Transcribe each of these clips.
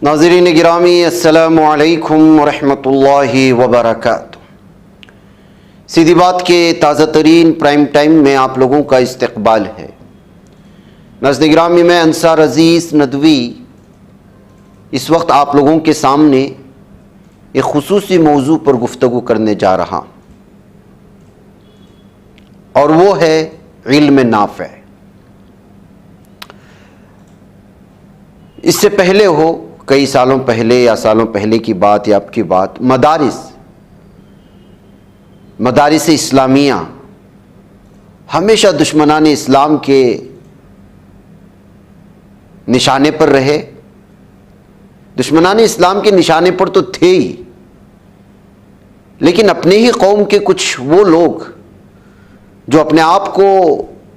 ناظرین گرامی، السلام علیکم ورحمۃ اللہ وبرکاتہ۔ سیدھی بات کے تازہ ترین پرائم ٹائم میں آپ لوگوں کا استقبال ہے۔ ناظرین گرامی، میں انصار عزیز ندوی اس وقت آپ لوگوں کے سامنے ایک خصوصی موضوع پر گفتگو کرنے جا رہا ہوں، اور وہ ہے علم نافع۔ اس سے پہلے ہو، کئی سالوں پہلے یا سالوں پہلے کی بات یا اب کی بات، مدارس اسلامیہ ہمیشہ دشمنان اسلام کے نشانے پر رہے۔ دشمنان اسلام کے نشانے پر تو تھے ہی، لیکن اپنے ہی قوم کے کچھ وہ لوگ جو اپنے آپ کو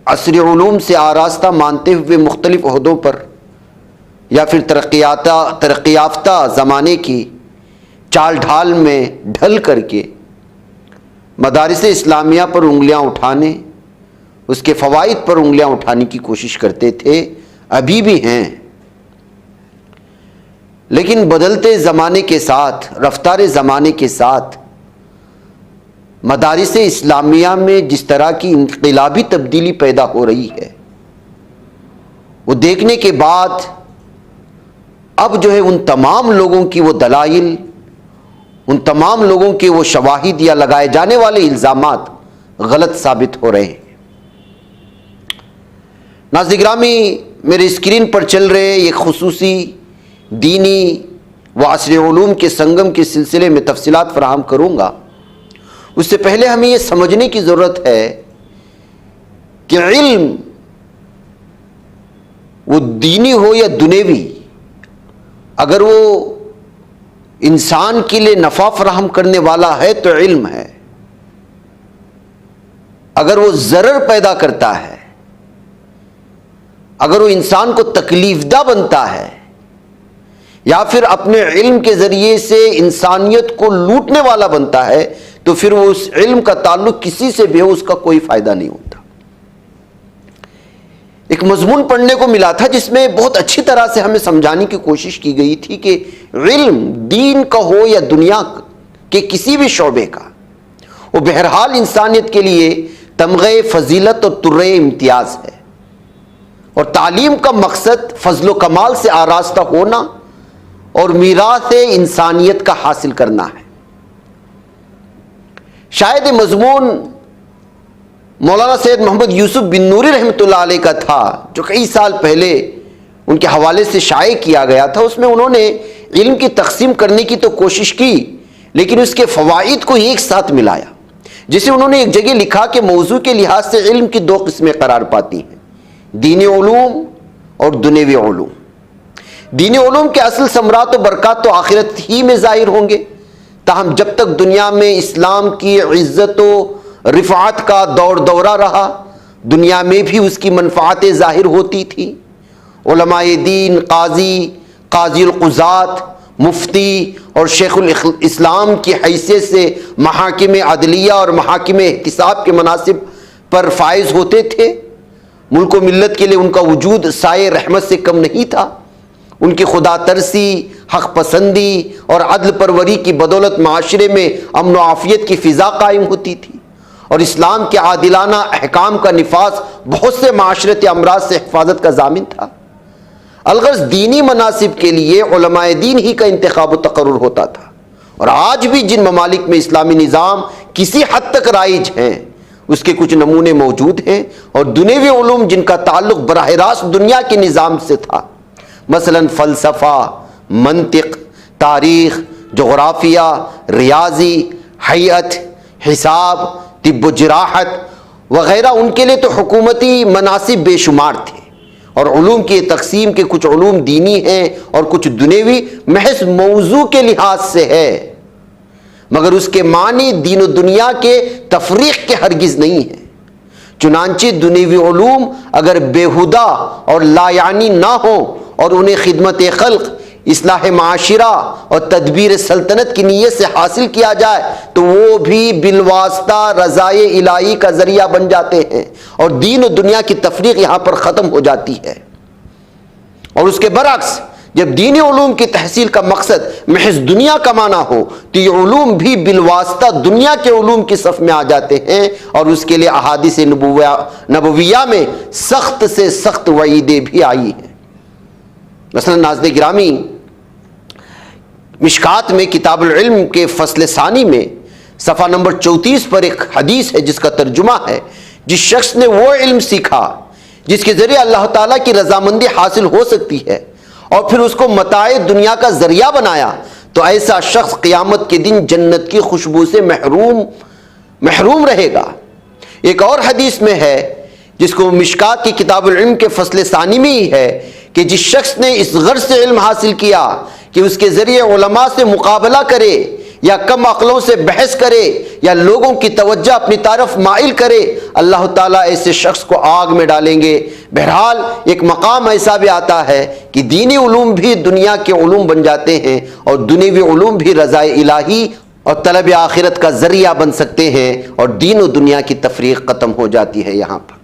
عصری علوم سے آراستہ مانتے ہوئے مختلف عہدوں پر یا پھر ترقی یافتہ زمانے کی چال ڈھال میں ڈھل کر کے مدارس اسلامیہ پر انگلیاں اٹھانے، اس کے فوائد پر انگلیاں اٹھانے کی کوشش کرتے تھے، ابھی بھی ہیں۔ لیکن بدلتے زمانے کے ساتھ، رفتار زمانے کے ساتھ، مدارس اسلامیہ میں جس طرح کی انقلابی تبدیلی پیدا ہو رہی ہے، وہ دیکھنے کے بعد اب جو ہے ان تمام لوگوں کی وہ دلائل، ان تمام لوگوں کے وہ شواہد یا لگائے جانے والے الزامات غلط ثابت ہو رہے ہیں۔ ناظرین گرامی، میرے اسکرین پر چل رہے ایک خصوصی دینی و عصری علوم کے سنگم کے سلسلے میں تفصیلات فراہم کروں گا۔ اس سے پہلے ہمیں یہ سمجھنے کی ضرورت ہے کہ علم، وہ دینی ہو یا دنیوی، اگر وہ انسان کے لیے نفع فراہم کرنے والا ہے تو علم ہے۔ اگر وہ ضرر پیدا کرتا ہے، اگر وہ انسان کو تکلیف دہ بنتا ہے، یا پھر اپنے علم کے ذریعے سے انسانیت کو لوٹنے والا بنتا ہے، تو پھر وہ اس علم کا تعلق کسی سے بھی ہو، اس کا کوئی فائدہ نہیں ہوتا۔ ایک مضمون پڑھنے کو ملا تھا جس میں بہت اچھی طرح سے ہمیں سمجھانے کی کوشش کی گئی تھی کہ علم دین کا ہو یا دنیا کے کسی بھی شعبے کا، وہ بہرحال انسانیت کے لیے تمغہ فضیلت اور ترے امتیاز ہے، اور تعلیم کا مقصد فضل و کمال سے آراستہ ہونا اور میراث انسانیت کا حاصل کرنا ہے۔ شاید مضمون مولانا سید محمد یوسف بن نوری رحمۃ اللہ علیہ کا تھا، جو کئی سال پہلے ان کے حوالے سے شائع کیا گیا تھا۔ اس میں انہوں نے علم کی تقسیم کرنے کی تو کوشش کی، لیکن اس کے فوائد کو ایک ساتھ ملایا، جسے انہوں نے ایک جگہ لکھا کہ موضوع کے لحاظ سے علم کی دو قسمیں قرار پاتی ہیں، دینی علوم اور دنیوی علوم۔ دینی علوم کے اصل ثمرات و برکات تو آخرت ہی میں ظاہر ہوں گے، تاہم جب تک دنیا میں اسلام کی عزت و رفعت کا دور دورہ رہا، دنیا میں بھی اس کی منفعتیں ظاہر ہوتی تھی۔ علماء دین، قاضی القضات، مفتی اور شیخ الاسلام کی حیثیت سے محاکم عدلیہ اور محاکم احتساب کے مناصب پر فائز ہوتے تھے۔ ملک و ملت کے لیے ان کا وجود سایہ رحمت سے کم نہیں تھا۔ ان کی خدا ترسی، حق پسندی اور عدل پروری کی بدولت معاشرے میں امن و عافیت کی فضا قائم ہوتی تھی، اور اسلام کے عادلانہ احکام کا نفاذ بہت سے معاشرتی امراض سے حفاظت کا ضامن تھا۔ الغرض دینی مناصب کے لیے علماء دین ہی کا انتخاب و تقرر ہوتا تھا، اور آج بھی جن ممالک میں اسلامی نظام کسی حد تک رائج ہیں، اس کے کچھ نمونے موجود ہیں، اور دنیوی علوم جن کا تعلق براہ راست دنیا کے نظام سے تھا، مثلا فلسفہ، منطق، تاریخ، جغرافیہ، ریاضی، حیات، حساب، طب و جراحت وغیرہ، ان کے لیے تو حکومتی مناصب بے شمار تھے۔ اور علوم کی تقسیم کے کچھ علوم دینی ہیں اور کچھ دنیوی محض موضوع کے لحاظ سے ہے، مگر اس کے معنی دین و دنیا کے تفریق کے ہرگز نہیں ہیں۔ چنانچہ دنیوی علوم اگر بیہودہ اور لا یعنی نہ ہو اور انہیں خدمت خلق، اصلاح معاشرہ اور تدبیر سلطنت کی نیت سے حاصل کیا جائے تو وہ بھی بالواسطہ رضائے الہی کا ذریعہ بن جاتے ہیں، اور دین و دنیا کی تفریق یہاں پر ختم ہو جاتی ہے۔ اور اس کے برعکس جب دینی علوم کی تحصیل کا مقصد محض دنیا کمانا ہو تو یہ علوم بھی بالواسطہ دنیا کے علوم کی صف میں آ جاتے ہیں، اور اس کے لیے احادیث نبویہ میں سخت سے سخت وعیدیں بھی آئی ہیں۔ مثلا ناظرین گرامی، مشکات میں کتاب العلم کے فصل ثانی میں صفحہ نمبر 34 پر ایک حدیث ہے جس کا ترجمہ ہے، جس شخص نے وہ علم سیکھا جس کے ذریعے اللہ تعالیٰ کی رضامندی حاصل ہو سکتی ہے اور پھر اس کو متاع دنیا کا ذریعہ بنایا، تو ایسا شخص قیامت کے دن جنت کی خوشبو سے محروم رہے گا۔ ایک اور حدیث میں ہے جس کو مشکات کی کتاب العلم کے فصل ثانی میں ہی ہے کہ جس شخص نے اس غرض سے علم حاصل کیا کہ اس کے ذریعے علماء سے مقابلہ کرے یا کم عقلوں سے بحث کرے یا لوگوں کی توجہ اپنی طرف مائل کرے، اللہ تعالیٰ ایسے شخص کو آگ میں ڈالیں گے۔ بہرحال ایک مقام ایسا بھی آتا ہے کہ دینی علوم بھی دنیا کے علوم بن جاتے ہیں اور دنیوی علوم بھی رضائے الہی اور طلب آخرت کا ذریعہ بن سکتے ہیں، اور دین و دنیا کی تفریق ختم ہو جاتی ہے یہاں پر۔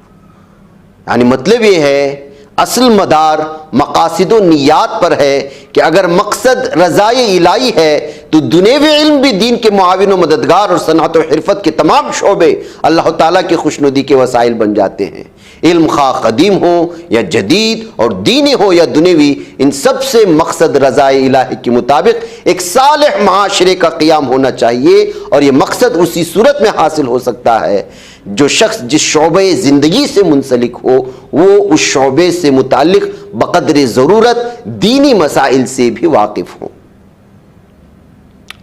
یعنی مطلب یہ ہے، اصل مدار مقاصد و نیات پر ہے کہ اگر مقصد رضائے الہی ہے تو دنیوی علم بھی دین کے معاون و مددگار اور صنعت و حرفت کے تمام شعبے اللہ تعالیٰ کی خوشنودی کے وسائل بن جاتے ہیں۔ علم خواہ قدیم ہو یا جدید اور دینی ہو یا دنیوی، ان سب سے مقصد رضائے الہی کے مطابق ایک صالح معاشرے کا قیام ہونا چاہیے، اور یہ مقصد اسی صورت میں حاصل ہو سکتا ہے جو شخص جس شعبے زندگی سے منسلک ہو وہ اس شعبے سے متعلق بقدر ضرورت دینی مسائل سے بھی واقف ہو۔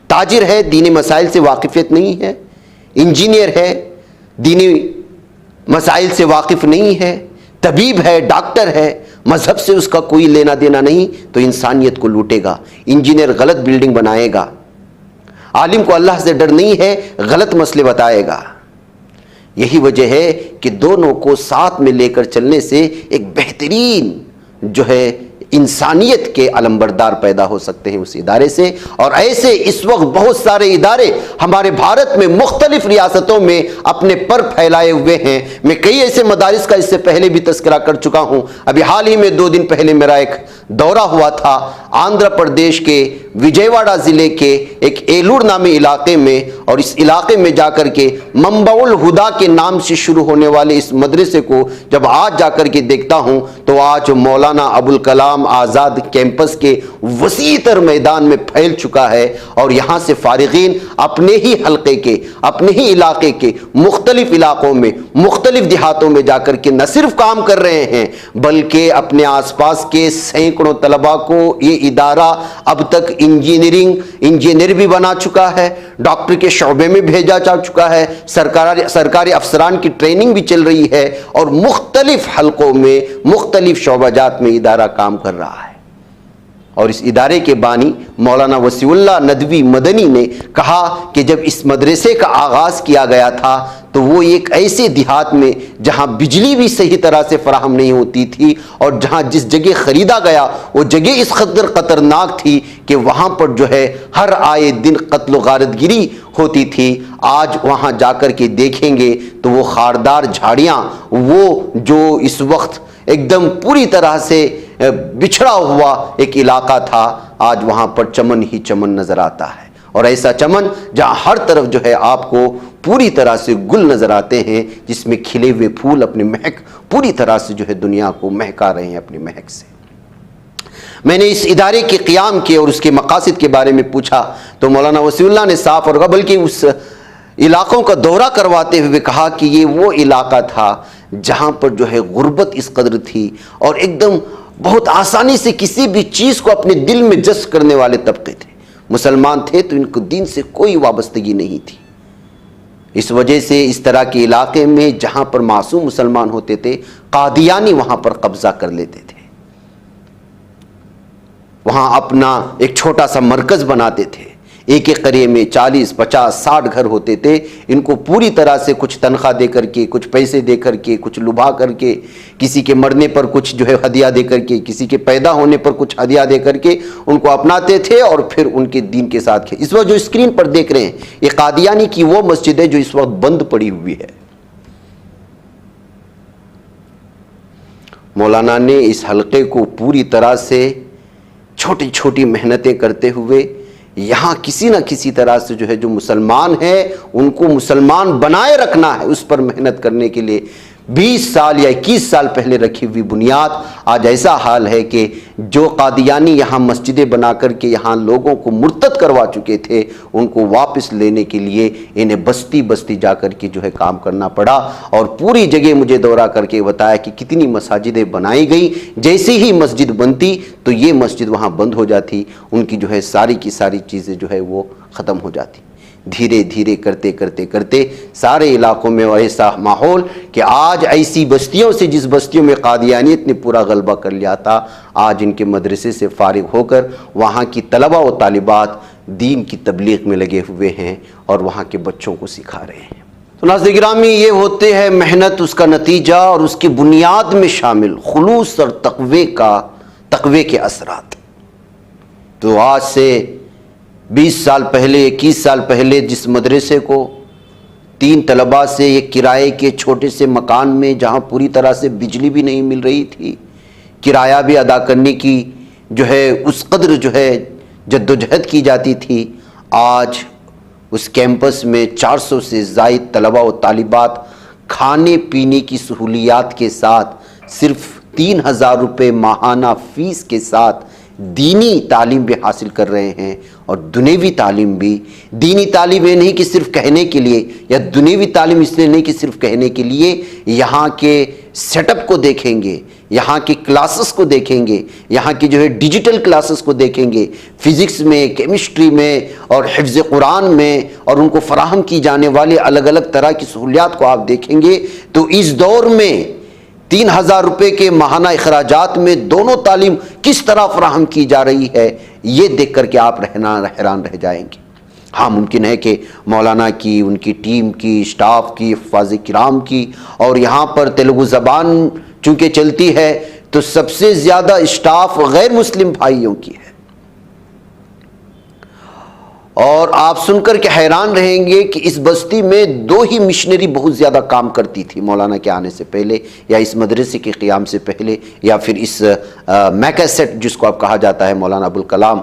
تاجر ہے، دینی مسائل سے واقفیت نہیں ہے، انجینئر ہے، دینی مسائل سے واقف نہیں ہے، طبیب ہے، ڈاکٹر ہے، مذہب سے اس کا کوئی لینا دینا نہیں تو انسانیت کو لوٹے گا۔ انجینئر غلط بلڈنگ بنائے گا، عالم کو اللہ سے ڈر نہیں ہے، غلط مسئلے بتائے گا۔ یہی وجہ ہے کہ دونوں کو ساتھ میں لے کر چلنے سے ایک بہترین جو ہے انسانیت کے علمبردار پیدا ہو سکتے ہیں اس ادارے سے۔ اور ایسے اس وقت بہت سارے ادارے ہمارے بھارت میں مختلف ریاستوں میں اپنے پر پھیلائے ہوئے ہیں۔ میں کئی ایسے مدارس کا اس سے پہلے بھی تذکرہ کر چکا ہوں۔ ابھی حال ہی میں 2 دن پہلے میرا ایک دورہ ہوا تھا آندھرا پردیش کے وجے واڑہ ضلع کے ایک ایلور نامی علاقے میں، اور اس علاقے میں جا کر کے منبع الہدا کے نام سے شروع ہونے والے اس مدرسے کو جب آج جا کر کے دیکھتا ہوں تو آج مولانا ابوالکلام آزاد کیمپس کے وسیع تر میدان میں پھیل چکا ہے، اور یہاں سے فارغین اپنے ہی حلقے کے، اپنے ہی علاقے کے مختلف علاقوں میں، مختلف دیہاتوں میں جا کر کے نہ صرف کام کر رہے ہیں بلکہ اپنے آس پاس کے سینکڑوں طلباء کو یہ ادارہ اب تک انجینئر بھی بنا چکا ہے، ڈاکٹر کے شعبے میں بھیجا جا چکا ہے، سرکاری افسران کی ٹریننگ بھی چل رہی ہے، اور مختلف حلقوں میں مختلف شعبہ جات میں ادارہ کام کر رہا ہے۔ اور اس ادارے کے بانی مولانا وسیع اللہ ندوی مدنی نے کہا کہ جب اس مدرسے کا آغاز کیا گیا تھا تو وہ ایک ایسے دیہات میں جہاں بجلی بھی صحیح طرح سے فراہم نہیں ہوتی تھی، اور جہاں جس جگہ خریدا گیا وہ جگہ اس قدر خطرناک تھی کہ وہاں پر جو ہے ہر آئے دن قتل و غارت گری ہوتی تھی۔ آج وہاں جا کر کے دیکھیں گے تو وہ خاردار جھاڑیاں، وہ جو اس وقت ایک دم پوری طرح سے بچھڑا ہوا ایک علاقہ تھا، آج وہاں پر چمن ہی چمن نظر آتا ہے، اور ایسا چمن جہاں ہر طرف جو ہے آپ کو پوری طرح سے گل نظر آتے ہیں جس میں کھلے ہوئے پھول اپنے مہک پوری طرح سے جو ہے دنیا کو مہکا رہے ہیں اپنی مہک سے۔ میں نے اس ادارے کے قیام کے اور اس کے مقاصد کے بارے میں پوچھا تو مولانا وسیع اللہ نے صاف اور بلکہ اس علاقوں کا دورہ کرواتے ہوئے کہا کہ یہ وہ علاقہ تھا جہاں پر جو ہے غربت اس قدر تھی اور ایک دم بہت آسانی سے کسی بھی چیز کو اپنے دل میں جذب کرنے والے طبقے تھے، مسلمان تھے تو ان کو دین سے کوئی وابستگی نہیں تھی۔ اس وجہ سے اس طرح کے علاقے میں جہاں پر معصوم مسلمان ہوتے تھے قادیانی وہاں پر قبضہ کر لیتے تھے، وہاں اپنا ایک چھوٹا سا مرکز بناتے تھے، ایک ایک قریے میں 40 50 60 گھر ہوتے تھے، ان کو پوری طرح سے کچھ تنخواہ دے کر کے، کچھ پیسے دے کر کے، کچھ لبھا کر کے، کسی کے مرنے پر کچھ جو ہے ہدیہ دے کر کے، کسی کے پیدا ہونے پر کچھ ہدیہ دے کر کے ان کو اپناتے تھے اور پھر ان کے دین کے ساتھ اس وقت جو اسکرین پر دیکھ رہے ہیں یہ قادیانی کی وہ مسجد ہے جو اس وقت بند پڑی ہوئی ہے۔ مولانا نے اس حلقے کو پوری طرح سے چھوٹی چھوٹی محنتیں کرتے ہوئے یہاں کسی نہ کسی طرح سے جو ہے جو مسلمان ہیں ان کو مسلمان بنائے رکھنا ہے، اس پر محنت کرنے کے لیے 20 سال یا 21 سال پہلے رکھی ہوئی بنیاد آج ایسا حال ہے کہ جو قادیانی یہاں مسجدیں بنا کر کے یہاں لوگوں کو مرتد کروا چکے تھے، ان کو واپس لینے کے لیے انہیں بستی بستی جا کر کے جو ہے کام کرنا پڑا، اور پوری جگہ مجھے دورہ کر کے بتایا کہ کتنی مساجدیں بنائی گئی، جیسے ہی مسجد بنتی تو یہ مسجد وہاں بند ہو جاتی، ان کی جو ہے ساری کی ساری چیزیں جو ہے وہ ختم ہو جاتی۔ دھیرے دھیرے کرتے کرتے کرتے سارے علاقوں میں ایسا ماحول کہ آج ایسی بستیوں سے، جس بستیوں میں قادیانیت نے پورا غلبہ کر لیا تھا، آج ان کے مدرسے سے فارغ ہو کر وہاں کی طلبہ و طالبات دین کی تبلیغ میں لگے ہوئے ہیں اور وہاں کے بچوں کو سکھا رہے ہیں۔ تو ناظرین گرامی، یہ ہوتے ہیں محنت، اس کا نتیجہ اور اس کی بنیاد میں شامل خلوص اور تقوی کے اثرات۔ تو آج سے 20 سال پہلے، 21 سال پہلے جس مدرسے کو 3 طلباء سے ایک کرائے کے چھوٹے سے مکان میں، جہاں پوری طرح سے بجلی بھی نہیں مل رہی تھی، کرایہ بھی ادا کرنے کی جو ہے اس قدر جو ہے جدوجہد کی جاتی تھی، آج اس کیمپس میں 400 سے زائد طلباء و طالبات کھانے پینے کی سہولیات کے ساتھ صرف 3000 روپے ماہانہ فیس کے ساتھ دینی تعلیم بھی حاصل کر رہے ہیں، اور دنیوی تعلیم بھی۔ دینی تعلیم یہ نہیں کہ صرف کہنے کے لیے، یا دنیوی تعلیم اس لیے نہیں کہ صرف کہنے کے لیے، یہاں کے سیٹ اپ کو دیکھیں گے، یہاں کی کلاسز کو دیکھیں گے، یہاں کی جو ہے ڈیجیٹل کلاسز کو دیکھیں گے، فزکس میں، کیمسٹری میں اور حفظ قرآن میں، اور ان کو فراہم کی جانے والے الگ الگ طرح کی سہولیات کو آپ دیکھیں گے تو اس دور میں 3000 روپے کے ماہانہ اخراجات میں دونوں تعلیم کس طرح فراہم کی جا رہی ہے، یہ دیکھ کر کے آپ حیران رہ جائیں گے۔ ہاں ممکن ہے کہ مولانا کی، ان کی ٹیم کی، اسٹاف کی، حفاظ کرام کی، اور یہاں پر تیلگو زبان چونکہ چلتی ہے تو سب سے زیادہ اسٹاف غیر مسلم بھائیوں کی ہے، اور آپ سن کر کے حیران رہیں گے کہ اس بستی میں 2 ہی مشنری بہت زیادہ کام کرتی تھی مولانا کے آنے سے پہلے، یا اس مدرسے کے قیام سے پہلے، یا پھر اس میکاسیٹ جس کو اب کہا جاتا ہے مولانا ابوالکلام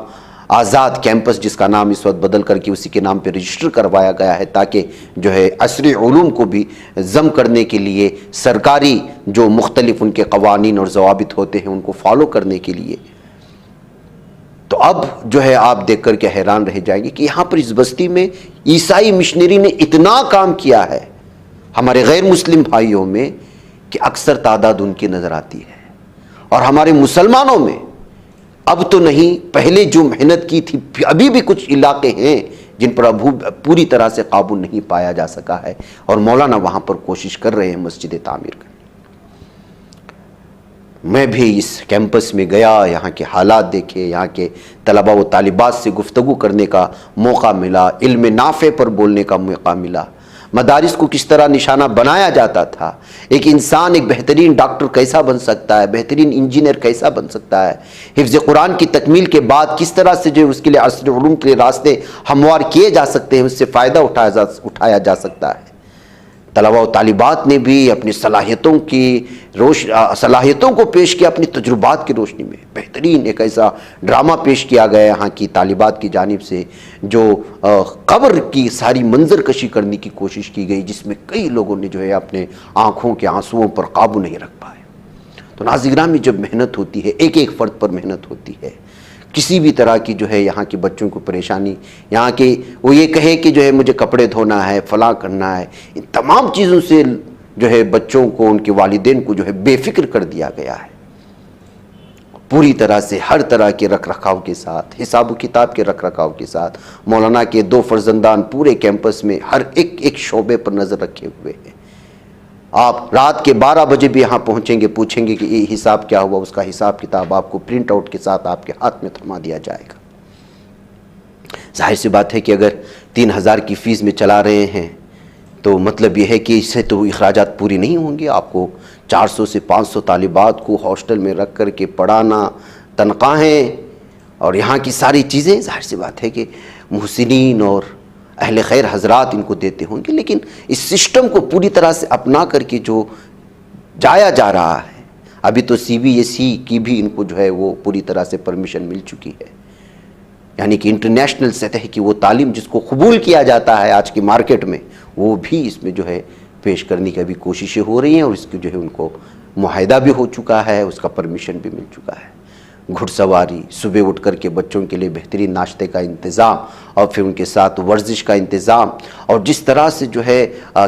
آزاد کیمپس، جس کا نام اس وقت بدل کر کے اسی کے نام پہ رجسٹر کروایا گیا ہے، تاکہ جو ہے عصری علوم کو بھی ضم کرنے کے لیے سرکاری جو مختلف ان کے قوانین اور ضوابط ہوتے ہیں ان کو فالو کرنے کے لیے۔ تو اب جو ہے آپ دیکھ کر کے حیران رہ جائیں گے کہ یہاں پر اس بستی میں عیسائی مشنری نے اتنا کام کیا ہے ہمارے غیر مسلم بھائیوں میں کہ اکثر تعداد ان کی نظر آتی ہے، اور ہمارے مسلمانوں میں اب تو نہیں، پہلے جو محنت کی تھی، ابھی بھی کچھ علاقے ہیں جن پر پوری طرح سے قابو نہیں پایا جا سکا ہے، اور مولانا وہاں پر کوشش کر رہے ہیں مسجد تعمیر کرنے۔ میں بھی اس کیمپس میں گیا، یہاں کے حالات دیکھے، یہاں کے طلباء و طالبات سے گفتگو کرنے کا موقع ملا، علم نافع پر بولنے کا موقع ملا، مدارس کو کس طرح نشانہ بنایا جاتا تھا، ایک انسان ایک بہترین ڈاکٹر کیسا بن سکتا ہے، بہترین انجینئر کیسا بن سکتا ہے، حفظ قرآن کی تکمیل کے بعد کس طرح سے جو اس کے لیے عصری علوم کے راستے ہموار کیے جا سکتے ہیں، اس سے فائدہ اٹھایا جا سکتا ہے۔ طلباء و طالبات نے بھی اپنی صلاحیتوں کو پیش کیا، اپنی تجربات کی روشنی میں بہترین ایک ایسا ڈرامہ پیش کیا گیا یہاں کی طالبات کی جانب سے، جو قبر کی ساری منظر کشی کرنے کی کوشش کی گئی، جس میں کئی لوگوں نے جو ہے اپنے آنکھوں کے آنسوؤں پر قابو نہیں رکھ پائے۔ تو ناظرین گرامی، جب محنت ہوتی ہے، ایک ایک فرد پر محنت ہوتی ہے، کسی بھی طرح کی جو ہے یہاں کے بچوں کو پریشانی، یہاں کے وہ یہ کہے کہ جو ہے مجھے کپڑے دھونا ہے، فلاں کرنا ہے، ان تمام چیزوں سے جو ہے بچوں کو، ان کے والدین کو جو ہے بے فکر کر دیا گیا ہے، پوری طرح سے ہر طرح کے رکھ رکھاؤ کے ساتھ، حساب و کتاب کے رکھ رکھاؤ کے ساتھ۔ مولانا کے 2 فرزندان پورے کیمپس میں ہر ایک شعبے پر نظر رکھے ہوئے ہیں۔ آپ رات کے 12 بجے بھی یہاں پہنچیں گے، پوچھیں گے کہ یہ حساب کیا ہوا، اس کا حساب کتاب آپ کو پرنٹ آؤٹ کے ساتھ آپ کے ہاتھ میں تھما دیا جائے گا۔ ظاہر سی بات ہے کہ اگر 3000 کی فیس میں چلا رہے ہیں تو مطلب یہ ہے کہ اس سے تو اخراجات پوری نہیں ہوں گے، آپ کو 400 سے 500 طالبات کو ہاسٹل میں رکھ کر کے پڑھانا، تنخواہیں اور یہاں کی ساری چیزیں، ظاہر سی بات ہے کہ محسنین اور اہل خیر حضرات ان کو دیتے ہوں گے، لیکن اس سسٹم کو پوری طرح سے اپنا کر کے جو جایا جا رہا ہے، ابھی تو CBSE کی بھی ان کو جو ہے وہ پوری طرح سے پرمیشن مل چکی ہے، یعنی کہ انٹرنیشنل سطح کی وہ تعلیم جس کو قبول کیا جاتا ہے آج کی مارکیٹ میں، وہ بھی اس میں جو ہے پیش کرنے کی ابھی کوششیں ہو رہی ہیں، اور اس کی جو ہے ان کو معاہدہ بھی ہو چکا ہے، اس کا پرمیشن بھی مل چکا ہے۔ گھڑ سواری، صبح اٹھ کر کے بچوں کے لیے بہترین ناشتے کا انتظام، اور پھر ان کے ساتھ ورزش کا انتظام، اور جس طرح سے جو ہے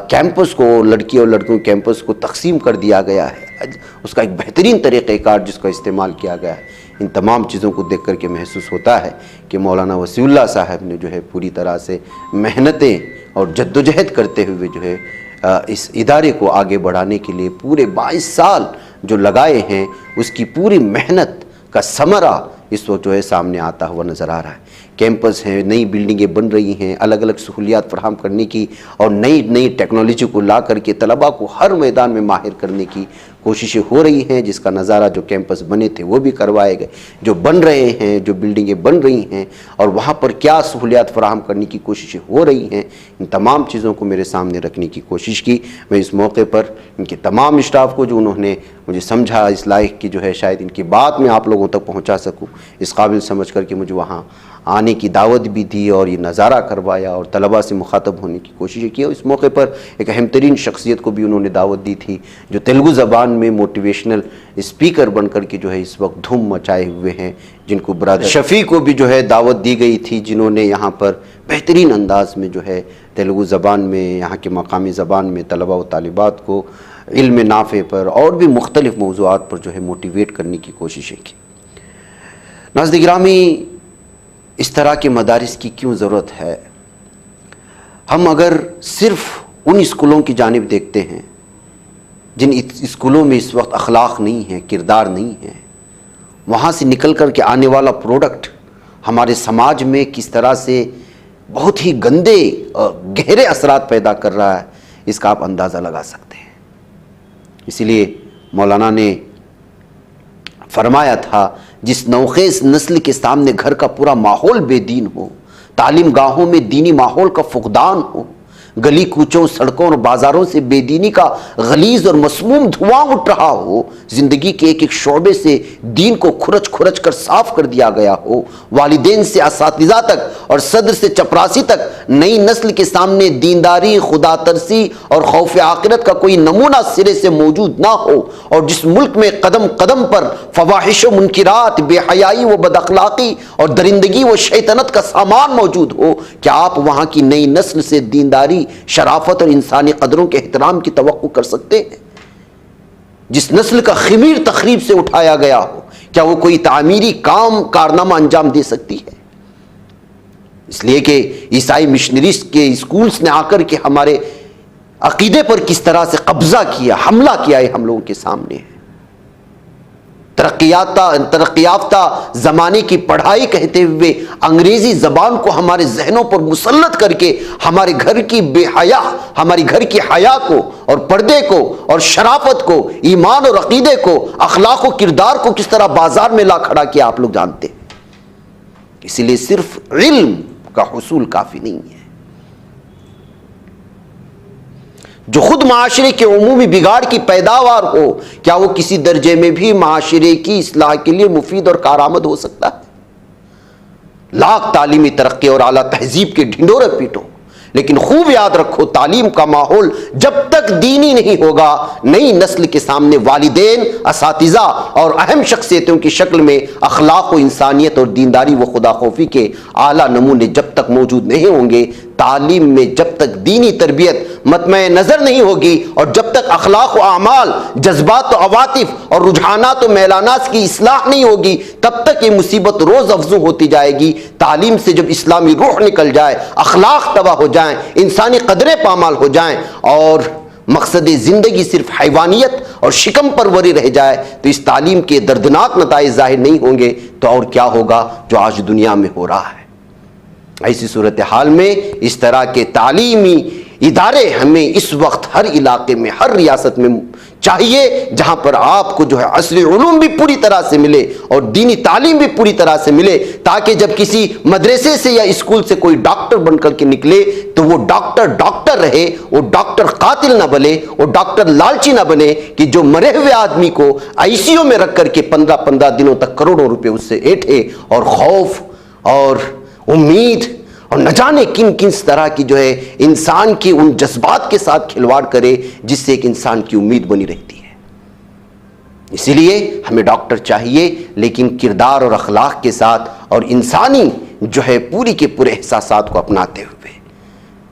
کیمپس کو، لڑکی اور لڑکوں کیمپس کو تقسیم کر دیا گیا ہے، اس کا ایک بہترین طریقہ کار جس کا استعمال کیا گیا ہے، ان تمام چیزوں کو دیکھ کر کے محسوس ہوتا ہے کہ مولانا وسیع اللہ صاحب نے جو ہے پوری طرح سے محنتیں اور جدوجہد کرتے ہوئے جو ہے اس ادارے کو آگے بڑھانے کے لیے پورے 22 سال جو لگائے ہیں، اس کی پوری محنت کا ثمرہ اس وقت جو ہے سامنے آتا ہوا نظر آ رہا ہے۔ کیمپس ہیں، نئی بلڈنگیں بن رہی ہیں، الگ الگ سہولیات فراہم کرنے کی اور نئی ٹیکنالوجی کو لا کر کے طلباء کو ہر میدان میں ماہر کرنے کی کوششیں ہو رہی ہیں، جس کا نظارہ جو کیمپس بنے تھے وہ بھی کروائے گئے، جو بن رہے ہیں، جو بلڈنگیں بن رہی ہیں اور وہاں پر کیا سہولیات فراہم کرنے کی کوششیں ہو رہی ہیں، ان تمام چیزوں کو میرے سامنے رکھنے کی کوشش کی۔ میں اس موقع پر ان کے تمام اسٹاف کو جو انہوں نے مجھے سمجھا اس لائق کی جو ہے شاید ان کی بات میں آپ لوگوں تک پہنچا سکوں، اس قابل سمجھ کر کے مجھے وہاں آنے کی دعوت بھی دی اور یہ نظارہ کروایا اور طلباء سے مخاطب ہونے کی کوششیں کی۔ اور اس موقع پر ایک اہم ترین شخصیت کو بھی انہوں نے دعوت دی تھی جو تیلگو زبان میں موٹیویشنل اسپیکر بن کر کے جو ہے اس وقت دھوم مچائے ہوئے ہیں، جن کو برادر شفیع کو بھی جو ہے دعوت دی گئی تھی، جنہوں نے یہاں پر بہترین انداز میں جو ہے تیلگو زبان میں، یہاں کے مقامی زبان میں طلباء و طالبات کو علم نافع پر اور بھی مختلف موضوعات پر جو ہے موٹیویٹ کرنے کی کوششیں کی۔ ناظرین گرامی، اس طرح کے مدارس کی کیوں ضرورت ہے؟ ہم اگر صرف ان اسکولوں کی جانب دیکھتے ہیں جن اسکولوں میں اس وقت اخلاق نہیں ہے، کردار نہیں ہے، وہاں سے نکل کر کے آنے والا پروڈکٹ ہمارے سماج میں کس طرح سے بہت ہی گندے اور گہرے اثرات پیدا کر رہا ہے، اس کا آپ اندازہ لگا سکتے ہیں۔ اسی لیے مولانا نے فرمایا تھا، جس نوخیز نسل کے سامنے گھر کا پورا ماحول بے دین ہو، تعلیم گاہوں میں دینی ماحول کا فقدان ہو، گلی کوچوں، سڑکوں اور بازاروں سے بے دینی کا غلیظ اور مسموم دھواں اٹھ رہا ہو، زندگی کے ایک ایک شعبے سے دین کو کھرچ کھرچ کر صاف کر دیا گیا ہو، والدین سے اساتذہ تک اور صدر سے چپراسی تک نئی نسل کے سامنے دینداری، خدا ترسی اور خوف آخرت کا کوئی نمونہ سرے سے موجود نہ ہو، اور جس ملک میں قدم قدم پر فواحش و منکرات، بے حیائی و بد اخلاقی اور درندگی و شیطنت کا سامان موجود ہو، کیا آپ وہاں کی نئی نسل سے دینداری، شرافت اور انسانی قدروں کے احترام کی توقع کر سکتے ہیں؟ جس نسل کا خمیر تخریب سے اٹھایا گیا ہو، کیا وہ کوئی تعمیری کارنامہ انجام دے سکتی ہے؟ اس لیے کہ عیسائی مشنریز کے اسکولز نے آ کر کے ہمارے عقیدے پر کس طرح سے قبضہ کیا، حملہ کیا، ہے ہم لوگوں کے سامنے ہے۔ ترقی یافتہ زمانے کی پڑھائی کہتے ہوئے انگریزی زبان کو ہمارے ذہنوں پر مسلط کر کے ہمارے گھر کی بے حیا، ہماری گھر کی حیا کو اور پردے کو اور شرافت کو، ایمان اور عقیدے کو، اخلاق و کردار کو کس طرح بازار میں لا کھڑا کیا آپ لوگ جانتے ہیں۔ اسی لیے صرف علم کا حصول کافی نہیں ہے۔ جو خود معاشرے کے عمومی بگاڑ کی پیداوار ہو، کیا وہ کسی درجے میں بھی معاشرے کی اصلاح کے لیے مفید اور کارآمد ہو سکتا ہے؟ لاکھ تعلیمی ترقی اور اعلیٰ تہذیب کے ڈھنڈورے پیٹو، لیکن خوب یاد رکھو، تعلیم کا ماحول جب تک دینی نہیں ہوگا، نئی نسل کے سامنے والدین، اساتذہ اور اہم شخصیتوں کی شکل میں اخلاق و انسانیت اور دینداری و خدا خوفی کے اعلیٰ نمونے جب تک موجود نہیں ہوں گے، تعلیم میں جب تک دینی تربیت مطمع نظر نہیں ہوگی، اور جب تک اخلاق و اعمال، جذبات و عواطف اور رجحانات و میلانات کی اصلاح نہیں ہوگی، تب تک یہ مصیبت روز افزوں ہوتی جائے گی۔ تعلیم سے جب اسلامی روح نکل جائے، اخلاق تباہ ہو جائیں، انسانی قدریں پامال ہو جائیں اور مقصد زندگی صرف حیوانیت اور شکم پروری رہ جائے، تو اس تعلیم کے دردناک نتائج ظاہر نہیں ہوں گے تو اور کیا ہوگا جو آج دنیا میں ہو رہا ہے۔ ایسی صورتحال میں اس طرح کے تعلیمی ادارے ہمیں اس وقت ہر علاقے میں، ہر ریاست میں چاہیے جہاں پر آپ کو جو ہے عصری علوم بھی پوری طرح سے ملے اور دینی تعلیم بھی پوری طرح سے ملے، تاکہ جب کسی مدرسے سے یا اسکول سے کوئی ڈاکٹر بن کر کے نکلے تو وہ ڈاکٹر رہے، وہ ڈاکٹر قاتل نہ بنے، وہ ڈاکٹر لالچی نہ بنے کہ جو مرے ہوئے آدمی کو آئی سی یو میں رکھ کر کے 15 دنوں تک کروڑوں روپے اس سے ایٹھے، اور خوف اور امید اور نہ جانے کن طرح کی جو ہے انسان کی ان جذبات کے ساتھ کھلواڑ کرے جس سے ایک انسان کی امید بنی رہتی ہے۔ اسی لیے ہمیں ڈاکٹر چاہیے، لیکن کردار اور اخلاق کے ساتھ اور انسانی جو ہے پوری کے پورے احساسات کو اپناتے ہوئے،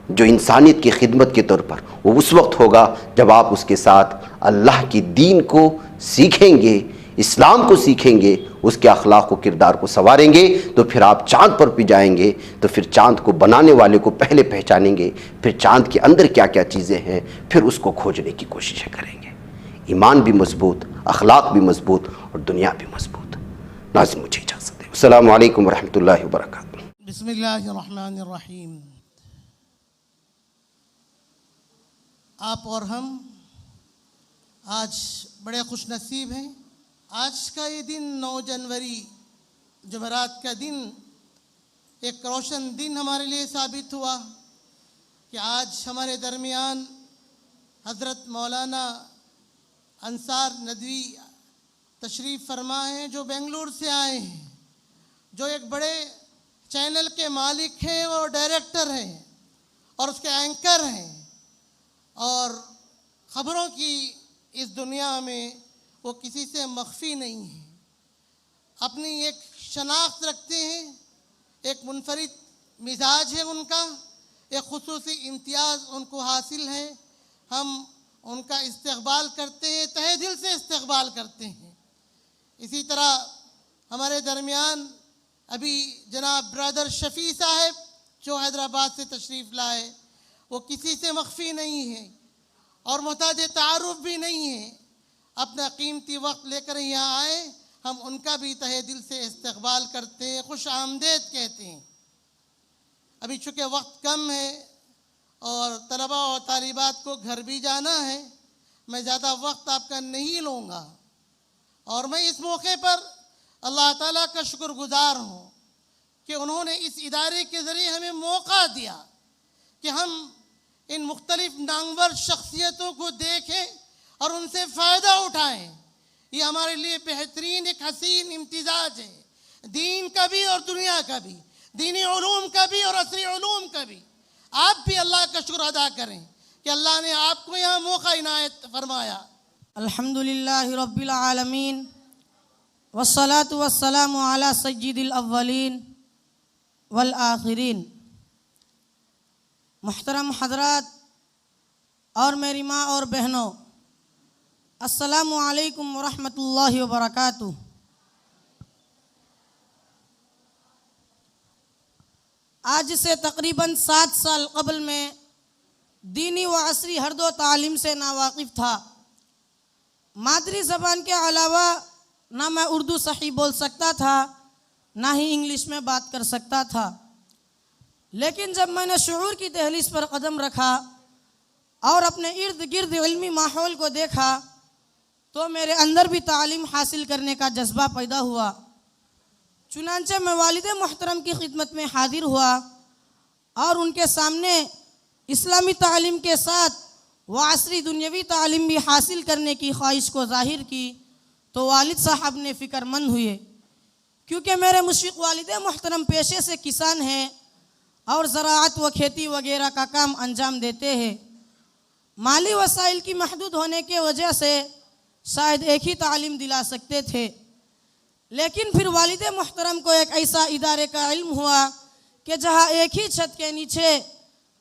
جو انسانیت کی خدمت کے طور پر وہ اس وقت ہوگا جب آپ اس کے ساتھ اللہ کی دین کو سیکھیں گے، اسلام کو سیکھیں گے، اس کے اخلاق و کردار کو سنواریں گے، تو پھر آپ چاند پر بھی جائیں گے تو پھر چاند کو بنانے والے کو پہلے پہچانیں گے، پھر چاند کے اندر کیا کیا چیزیں ہیں پھر اس کو کھوجنے کی کوششیں کریں گے۔ ایمان بھی مضبوط، اخلاق بھی مضبوط اور دنیا بھی مضبوط۔ ناظرین مجھے اجازت دیں، السلام علیکم ورحمۃ اللہ وبرکاتہ۔ بسم اللہ الرحمن الرحیم۔ آپ اور ہم آج بڑے خوش نصیب ہیں۔ آج کا یہ دن 9 جنوری جمعرات کا دن ایک روشن دن ہمارے لیے ثابت ہوا کہ آج ہمارے درمیان حضرت مولانا انصار ندوی تشریف فرما ہیں، جو بنگلور سے آئے ہیں، جو ایک بڑے چینل کے مالک ہیں اور ڈائریکٹر ہیں اور اس کے اینکر ہیں، اور خبروں کی اس دنیا میں وہ کسی سے مخفی نہیں ہیں، اپنی ایک شناخت رکھتے ہیں، ایک منفرد مزاج ہے ان کا، ایک خصوصی امتیاز ان کو حاصل ہے۔ ہم ان کا استقبال کرتے ہیں، تہہ دل سے استقبال کرتے ہیں۔ اسی طرح ہمارے درمیان ابھی جناب برادر شفیع صاحب جو حیدرآباد سے تشریف لائے، وہ کسی سے مخفی نہیں ہے اور محتاج تعارف بھی نہیں ہے، اپنا قیمتی وقت لے کر یہاں آئے، ہم ان کا بھی تہہ دل سے استقبال کرتے ہیں، خوش آمدید کہتے ہیں۔ ابھی چونکہ وقت کم ہے اور طلباء اور طالبات کو گھر بھی جانا ہے، میں زیادہ وقت آپ کا نہیں لوں گا، اور میں اس موقع پر اللہ تعالیٰ کا شکر گزار ہوں کہ انہوں نے اس ادارے کے ذریعے ہمیں موقع دیا کہ ہم ان مختلف نامور شخصیتوں کو دیکھیں اور ان سے فائدہ اٹھائیں۔ یہ ہمارے لیے بہترین ایک حسین امتزاج ہے، دین کا بھی اور دنیا کا بھی، دینی علوم کا بھی اور عصری علوم کا بھی۔ آپ بھی اللہ کا شکر ادا کریں کہ اللہ نے آپ کو یہاں موقع عنایت فرمایا۔ الحمدللہ رب العالمین والصلاة والسلام علی سید الاولین والآخرین۔ محترم حضرات اور میری ماں اور بہنوں، السلام علیکم ورحمۃ اللہ وبرکاتہ۔ آج سے تقریباً 7 سال قبل میں دینی و عصری ہر دو تعلیم سے ناواقف تھا۔ مادری زبان کے علاوہ نہ میں اردو صحیح بول سکتا تھا، نہ ہی انگلش میں بات کر سکتا تھا، لیکن جب میں نے شعور کی دہلیز پر قدم رکھا اور اپنے ارد گرد علمی ماحول کو دیکھا تو میرے اندر بھی تعلیم حاصل کرنے کا جذبہ پیدا ہوا۔ چنانچہ میں والد محترم کی خدمت میں حاضر ہوا اور ان کے سامنے اسلامی تعلیم کے ساتھ وہ عصری دنیاوی تعلیم بھی حاصل کرنے کی خواہش کو ظاہر کی تو والد صاحب نے فکر مند ہوئے، کیونکہ میرے مشفق والد محترم پیشے سے کسان ہیں اور زراعت و کھیتی وغیرہ کا کام انجام دیتے ہیں۔ مالی وسائل کی محدود ہونے کی وجہ سے شاید ایک ہی تعلیم دلا سکتے تھے، لیکن پھر والد محترم کو ایک ایسا ادارے کا علم ہوا کہ جہاں ایک ہی چھت کے نیچے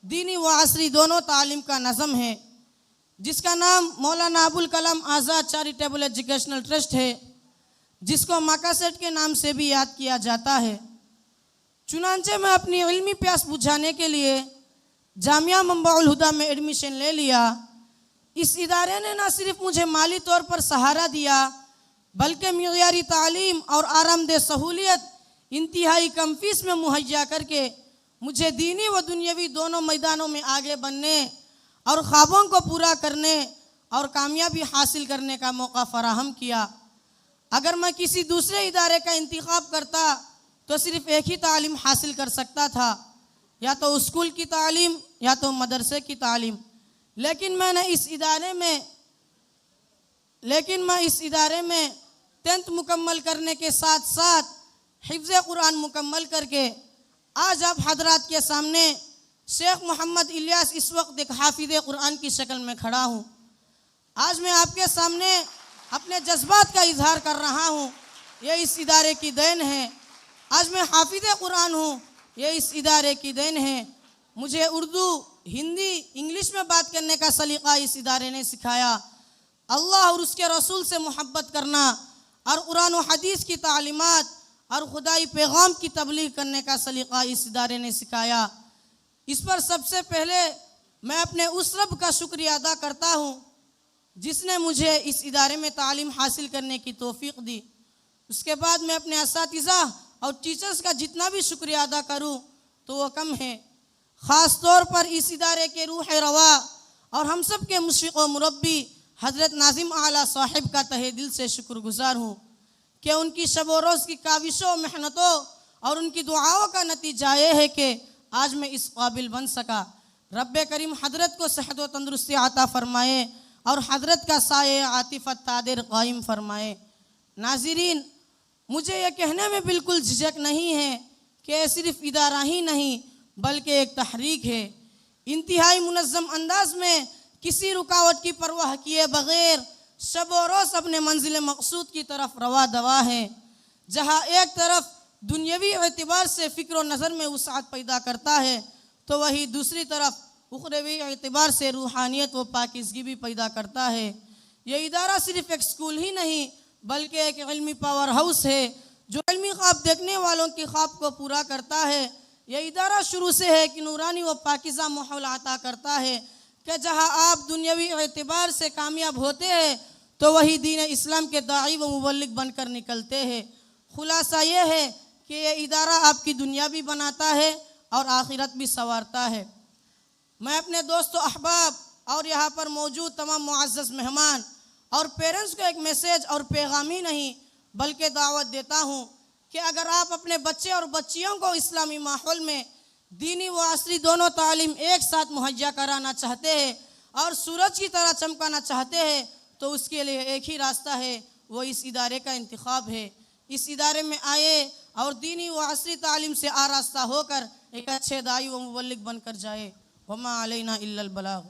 دینی و عصری دونوں تعلیم کا نظم ہے، جس کا نام Maulana Abul Kalam Azad charitable educational trust ہے، جس کو ماکاسیٹ کے نام سے بھی یاد کیا جاتا ہے۔ چنانچہ میں اپنی علمی پیاس بجھانے کے لیے جامعہ منبع الہدیٰ میں ایڈمیشن لے لیا۔ اس ادارے نے نہ صرف مجھے مالی طور پر سہارا دیا بلکہ معیاری تعلیم اور آرام دہ سہولیت انتہائی کم فیس میں مہیا کر کے مجھے دینی و دنیاوی دونوں میدانوں میں آگے بڑھنے اور خوابوں کو پورا کرنے اور کامیابی حاصل کرنے کا موقع فراہم کیا۔ اگر میں کسی دوسرے ادارے کا انتخاب کرتا تو صرف ایک ہی تعلیم حاصل کر سکتا تھا، یا تو اسکول کی تعلیم یا تو مدرسے کی تعلیم، لیکن میں اس ادارے میں 10th مکمل کرنے کے ساتھ ساتھ حفظ قرآن مکمل کر کے آج آپ حضرات کے سامنے شیخ محمد الیاس اس وقت ایک حافظ قرآن کی شکل میں کھڑا ہوں۔ آج میں آپ کے سامنے اپنے جذبات کا اظہار کر رہا ہوں، یہ اس ادارے کی دین ہے۔ آج میں حافظ قرآن ہوں، یہ اس ادارے کی دین ہے۔ مجھے اردو، ہندی، انگلش میں بات کرنے کا سلیقہ اس ادارے نے سکھایا۔ اللہ اور اس کے رسول سے محبت کرنا اور قرآن و حدیث کی تعلیمات اور خدائی پیغام کی تبلیغ کرنے کا سلیقہ اس ادارے نے سکھایا۔ اس پر سب سے پہلے میں اپنے اس رب کا شکریہ ادا کرتا ہوں جس نے مجھے اس ادارے میں تعلیم حاصل کرنے کی توفیق دی۔ اس کے بعد میں اپنے اساتذہ اور ٹیچرز کا جتنا بھی شکریہ ادا کروں تو وہ کم ہے۔ خاص طور پر اس ادارے کے روح روا اور ہم سب کے مشفق و مربی حضرت ناظم اعلیٰ صاحب کا تہہ دل سے شکر گزار ہوں کہ ان کی شب و روز کی کاوشوں و محنتوں اور ان کی دعاؤں کا نتیجہ یہ ہے کہ آج میں اس قابل بن سکا۔ رب کریم حضرت کو صحت و تندرستی عطا فرمائے اور حضرت کا سایہ عاطفت تادر قائم فرمائے۔ ناظرین، مجھے یہ کہنے میں بالکل جھجک نہیں ہے کہ یہ صرف ادارہ ہی نہیں بلکہ ایک تحریک ہے۔ انتہائی منظم انداز میں کسی رکاوٹ کی پرواہ کیے بغیر شب و روز اپنے منزل مقصود کی طرف روا دوا ہے۔ جہاں ایک طرف دنیاوی اعتبار سے فکر و نظر میں وسعت پیدا کرتا ہے تو وہی دوسری طرف اخروی اعتبار سے روحانیت و پاکیزگی بھی پیدا کرتا ہے۔ یہ ادارہ صرف ایک اسکول ہی نہیں بلکہ ایک علمی پاور ہاؤس ہے جو علمی خواب دیکھنے والوں کی خواب کو پورا کرتا ہے۔ یہ ادارہ شروع سے ہے کہ نورانی و پاکیزہ ماحول عطا کرتا ہے کہ جہاں آپ دنیاوی اعتبار سے کامیاب ہوتے ہیں تو وہی دین اسلام کے داعی و مبلغ بن کر نکلتے ہیں۔ خلاصہ یہ ہے کہ یہ ادارہ آپ کی دنیا بھی بناتا ہے اور آخرت بھی سنوارتا ہے۔ میں اپنے دوست و احباب اور یہاں پر موجود تمام معزز مہمان اور پیرنٹس کو ایک میسیج اور پیغام ہی نہیں بلکہ دعوت دیتا ہوں کہ اگر آپ اپنے بچے اور بچیوں کو اسلامی ماحول میں دینی و عصری دونوں تعلیم ایک ساتھ مہیا کرانا چاہتے ہیں اور سورج کی طرح چمکانا چاہتے ہیں تو اس کے لیے ایک ہی راستہ ہے، وہ اس ادارے کا انتخاب ہے۔ اس ادارے میں آئے اور دینی و عصری تعلیم سے آراستہ ہو کر ایک اچھے داعی و مبلغ بن کر جائے۔ وما علینا الا البلاغ۔